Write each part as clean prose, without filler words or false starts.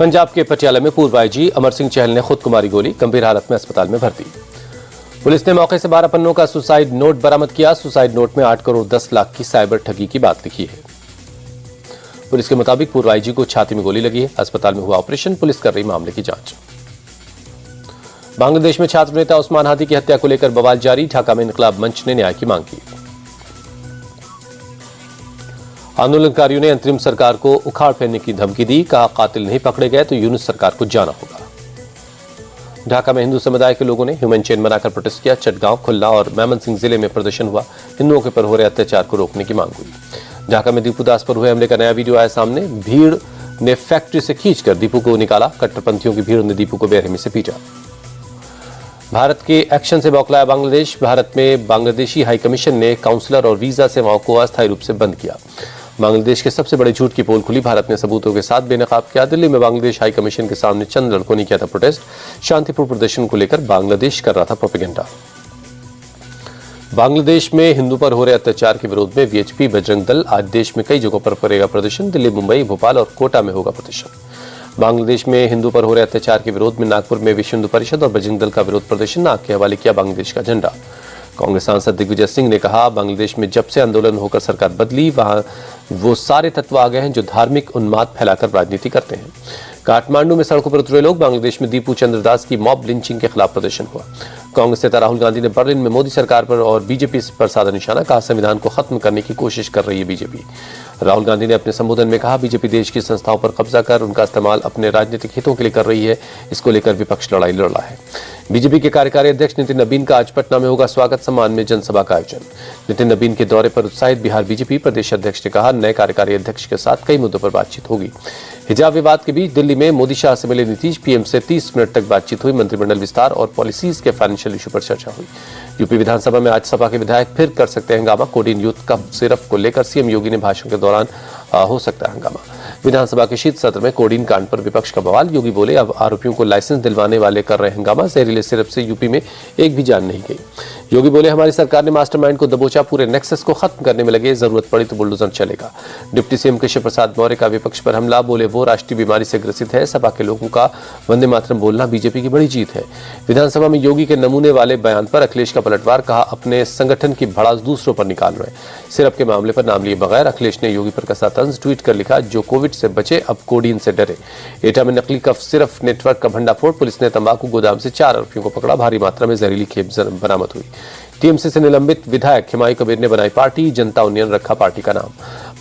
पंजाब के पटियाला में पूर्व आईजी अमर सिंह चहल ने खुद को मारी गोली, गंभीर हालत में अस्पताल में भर्ती। पुलिस ने मौके से 12 पन्नों का सुसाइड नोट बरामद किया। सुसाइड नोट में 8 करोड़ 10 लाख की साइबर ठगी की बात लिखी है। पुलिस के मुताबिक पूर्व आईजी को छाती में गोली लगी है। अस्पताल में हुआ ऑपरेशन, पुलिस कर रही मामले की जांच। बांग्लादेश में छात्र नेता उस्मान हादी की हत्या को लेकर बवाल जारी। ढाका में इनकलाब मंच ने न्याय की मांग की। आंदोलनकारियों ने अंतरिम सरकार को उखाड़ फेंकने की धमकी दी। कहा, कातिल नहीं पकड़े गए तो यूनुस सरकार को जाना होगा। ढाका में हिंदू समुदाय के लोगों ने ह्यूमन चेन बनाकर प्रोटेस्ट किया। चटगांव, खुल्ला और मेमनसिंह जिले में प्रदर्शन हुआ। हिंदुओं के पर हो रहे अत्याचार को रोकने की मांग हुई। ढाका में दीपू दास पर हुए हमले का नया वीडियो आया सामने। भीड़ ने फैक्ट्री से खींचकर दीपू को निकाला। कट्टरपंथियों की भीड़ ने दीपू को बेरहमी से पीटा। भारत के एक्शन से बौखलाया बांग्लादेश। भारत में बांग्लादेशी हाई कमीशन ने काउंसलर और वीजा सेवाओं को अस्थायी रूप से बंद किया। बांग्लादेश के सबसे बड़े झूठ की पोल खुली। भारत ने सबूतों के साथ बेनकाब किया। दिल्ली में बांग्लादेश हाई कमीशन के सामने चंद लड़कों ने किया था प्रोटेस्ट। शांतिपूर्ण प्रदर्शन को लेकर बांग्लादेश कर रहा था प्रोपेगेंडा। बांग्लादेश में हिंदू पर हो रहे अत्याचार के विरोध में वीएचपी, बजरंग दल आज देश में कई जगहों पर करेगा प्रदर्शन। दिल्ली, मुंबई, भोपाल और कोटा में होगा प्रदर्शन। बांग्लादेश में हिंदू पर हो रहे अत्याचार के विरोध में नागपुर में विश्व हिंदू परिषद और बजरंग दल का विरोध प्रदर्शन। नाग के हवाले किया बांग्लादेश का झंडा। कांग्रेस सांसद दिग्विजय सिंह ने कहा, बांग्लादेश में जब से आंदोलन होकर सरकार बदली, वहां वो सारे तत्व आ गए हैं जो धार्मिक उन्माद फैलाकर राजनीति करते हैं। काठमांडू में सड़कों पर उतरे लोग। बांग्लादेश में दीपू चंद्र दास की मॉब लिंचिंग के खिलाफ प्रदर्शन हुआ। कांग्रेस नेता राहुल गांधी ने बर्लिन में मोदी सरकार पर और बीजेपी पर साधा निशाना। कहा, संविधान को खत्म करने की कोशिश कर रही है बीजेपी। राहुल गांधी ने अपने संबोधन में कहा, बीजेपी देश की संस्थाओं पर कब्जा कर उनका इस्तेमाल अपने राजनीतिक हितों के लिए कर रही है। इसको लेकर विपक्ष लड़ाई लड़ रहा है। बीजेपी के कार्यकारी अध्यक्ष नितिन नबीन का आज पटना में होगा स्वागत सम्मान में जनसभा का आयोजन। नितिन नबीन के दौरे पर उत्साहित बिहार बीजेपी प्रदेश अध्यक्ष ने कहा, नए कार्यकारी अध्यक्ष के साथ कई मुद्दों पर बातचीत होगी। हिजाब विवाद के बीच दिल्ली में मोदी शाह से मिले नीतीश। पीएम से 30 मिनट तक बातचीत हुई। मंत्रिमंडल विस्तार और पॉलिसीज के फाइनेंशियल इशू पर चर्चा हुई। यूपी विधानसभा में आज सपा के विधायक फिर कर सकते हैं हंगामा। कोडीन यूथ कप सिरफ को लेकर सीएम योगी ने भाषण के दौरान हो सकता है हंगामा। विधानसभा के शीत सत्र में कोडीन कांड पर विपक्ष का बवाल। योगी बोले, अब आरोपियों को लाइसेंस दिलवाने वाले कर रहे हंगामा। जहरीले सिरप से यूपी में एक भी जान नहीं गई। योगी बोले, हमारी सरकार ने मास्टरमाइंड को दबोचा, पूरे नेक्सस को खत्म करने में लगे, जरूरत पड़ी तो बुलडोजर चलेगा। डिप्टी सीएम केशव प्रसाद मौर्य का विपक्ष पर हमला। बोले, वो राष्ट्रीय बीमारी से ग्रसित है। सपा के लोगों का वंदे मातरम बोलना बीजेपी की बड़ी जीत है। विधानसभा में योगी के नमूने वाले बयान पर अखिलेश का पलटवार। कहा, अपने संगठन की भड़ास दूसरों पर निकाल रहे। सिरप के मामले पर नाम लिए बगैर अखिलेश ने योगी पर कसा तंज। ट्वीट कर लिखा, जो कोविड से बचे अब कोडीन से डरे। एटा में नकली कफ सिरफ नेटवर्क का भंडाफोड़। पुलिस ने तंबाकू गोदाम से 4 आरोपियों को पकड़ा। भारी मात्रा में जहरीली खेप बरामद हुई। टीएमसी से निलंबित विधायक हिमायू कबीर ने बनाई पार्टी। जनता यूनियन रखा पार्टी का नाम।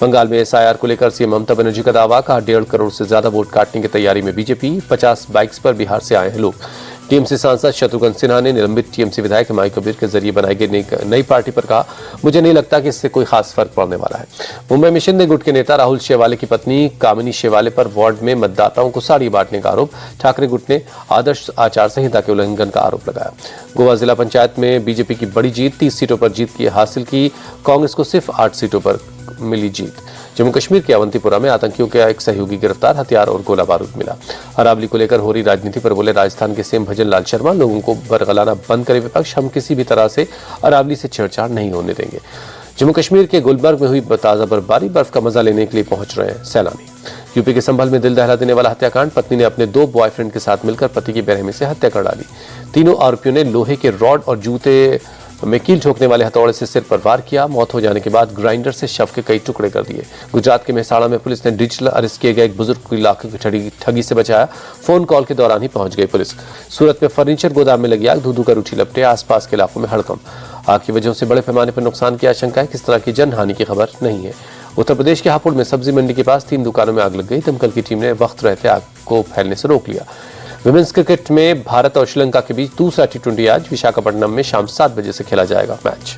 बंगाल में एसआईआर को लेकर सीएम ममता बनर्जी का दावा। कहा, 1.5 करोड़ से ज्यादा वोट काटने की तैयारी में बीजेपी। 50 बाइक्स पर बिहार से आए हैं लोग। टीएमसी सांसद शत्रुघ्न सिन्हा ने निलंबित टीएमसी विधायक हिमायू कबीर के जरिए बनाई गई नई पार्टी पर कहा, मुझे नहीं लगता कि इससे कोई खास फर्क पड़ने वाला है। मुंबई में शिंदे गुट के नेता राहुल शेवाले की पत्नी कामिनी शेवाले पर वार्ड में मतदाताओं को साड़ी बांटने का आरोप। ठाकरे गुट ने आदर्श आचार संहिता के उल्लंघन का आरोप लगाया। गोवा जिला पंचायत में बीजेपी की बड़ी जीत। 30 सीटों पर जीत की हासिल की। कांग्रेस को सिर्फ 8 सीटों पर मिली जीत। जम्मू कश्मीर के अवंतीपुरा में आतंकियों के एक सहयोगी गिरफ्तार। हथियार और गोला बारूद मिला। अरावली को लेकर हो रही राजनीति पर बोले राजस्थान के सीएम भजन लाल शर्मा, लोगों को बरगलाना बंद करे विपक्ष। हम किसी भी तरह से अरावली से छेड़छाड़ नहीं होने देंगे। जम्मू कश्मीर के गुलबर्ग में हुई ताजा बर्फबारी। बर्फ का मजा लेने के लिए पहुंच रहे हैं सैलानी। यूपी के संभल में दिल दहला देने वाला हत्याकांड। पत्नी ने अपने 2 बॉयफ्रेंड के साथ मिलकर पति की बेरहमी से हत्या कर डाली। तीनों आरोपियों ने लोहे के रॉड और जूते में कील ठोकने वाले हथौड़े से सिर पर वार किया। मौत हो जाने के बाद ग्राइंडर से शव के कई टुकड़े कर दिए। गुजरात के मेहसाणा में पुलिस ने डिजिटल अरेस्ट किए गए एक बुजुर्ग को लाखों की ठगी से बचाया। फोन कॉल के दौरान ही पहुंच गई पुलिस। सूरत में फर्नीचर गोदाम में लगी आग। धू-धू कर उठी लपटे। आसपास के इलाकों में हड़कंप। आग की वजह से बड़े पैमाने पर नुकसान की आशंका है। किस तरह की जनहानि की खबर नहीं है। उत्तर प्रदेश के हापुड़ में सब्जी मंडी के पास 3 दुकानों में आग लग गई। दमकल की टीम ने वक्त रहते आग को फैलने से रोक लिया। विमेंस क्रिकेट में भारत और श्रीलंका के बीच दूसरा T20 आज विशाखापट्टनम में शाम 7 बजे से खेला जाएगा मैच।